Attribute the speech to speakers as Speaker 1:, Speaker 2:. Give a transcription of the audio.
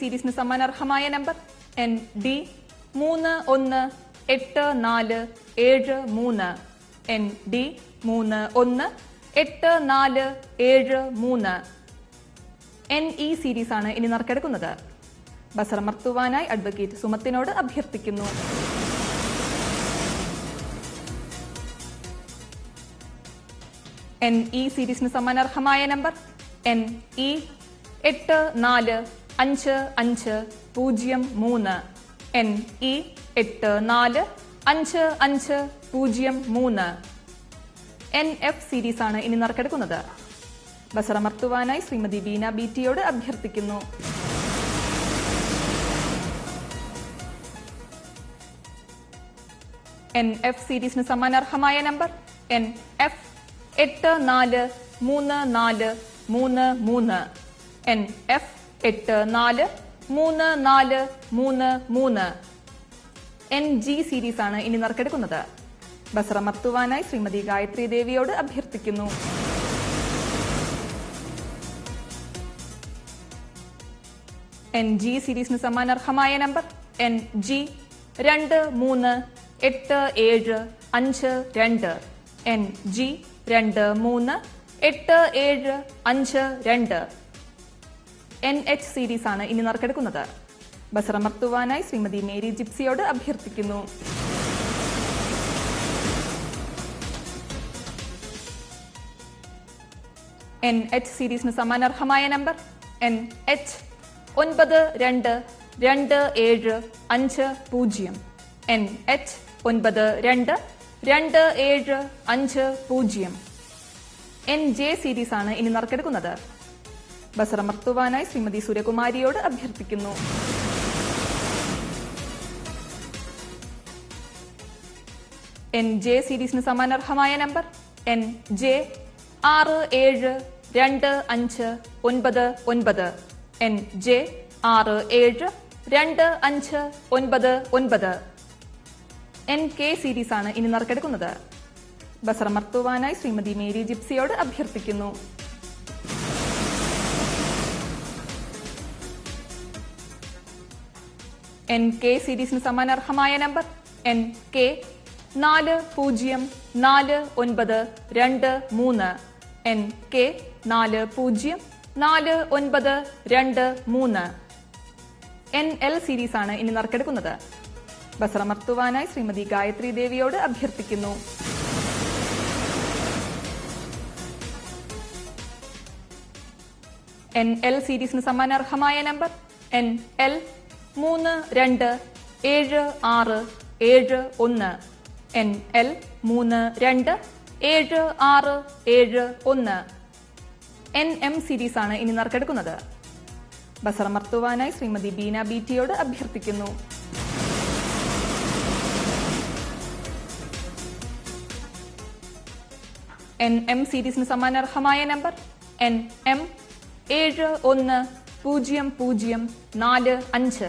Speaker 1: സീരീസിന് സമ്മാനാർഹമായ number ND 318473 ND 318473 NE series ആണ് ഇനി നറുക്കെടുക്കുന്നത്. ബസറമർത്തുവാനായി അഡ്വക്കേറ്റ് സുമത്തിനോട് അഭ്യർത്ഥിക്കുന്നു. NE സീരീസിന് സമ്മാനാർഹമായ number NE 845503 NE 845503 NF series ആണ് ഇനി നറുക്കെടുക്കുന്നത്. ബസറമർത്തുവാനായി ശ്രീമതി ബീന ബിറ്റിയോട് അഭ്യർത്ഥിക്കുന്നു. NF സീരീസിന് സമ്മാനാർഹമായ number NF 843433 NF 843433 NG series ആണ് ഇനി നറുക്കെടുക്കുന്നത്. ബസറമർത്തുവാനായി ശ്രീമതി ഗായത്രി ദേവിയോട് അഭ്യർത്ഥിക്കുന്നു. NG സീരീസിന് സമ്മാനാർഹമായ number NG 238752 NG 238752 NH series ആണ് ഇനി നറുക്കെടുക്കുന്നത്. ബസറമർത്തുവാനായി ശ്രീമതി മേരി ജിപ്സിയോട് അഭ്യർത്ഥിക്കുന്നു. NH സീരീസിന് സമ്മാനാർഹമായ number NH 922750 NH 922750 NJ series ആണ് ഇനി നറുക്കെടുക്കുന്നത്. ബസറമർത്തുവാനായി ശ്രീമതി സൂര്യകുമാരിയോട് അഭ്യർത്ഥിക്കുന്നു. NJ സീരീസിന് സമ്മാനാർഹമായ number NJ 672599 NJ 672599 NK series ആണ് ഇനി നറുക്കെടുക്കുന്നത്. ബസറമർത്തുവാനായി ശ്രീമതി മേരി ജിപ്സിയോട് അഭ്യർത്ഥിക്കുന്നു. NK സീരീസിന് സമ്മാനാർഹമായ number NK 404923 NK 404923 NL series ആണ് ഇനി നറുക്കെടുക്കുന്നത്. ബസറമർത്തുവാനായി ശ്രീമതി ഗായത്രി ദേവിയോട് അഭ്യർത്ഥിക്കുന്നു. NL സീരീസിന് സമ്മാനാർഹമായ number NL 327671 NL 327671 NM series ആണ് ഇനി നറുക്കെടുക്കുന്നത്. ബസറമർത്തുവാനായി ശ്രീമതി ബീന ബിറ്റിയോട് അഭ്യർത്ഥിക്കുന്നു. NM സീരീസിന് സമ്മാനാർഹമായ നമ്പർ NM 710045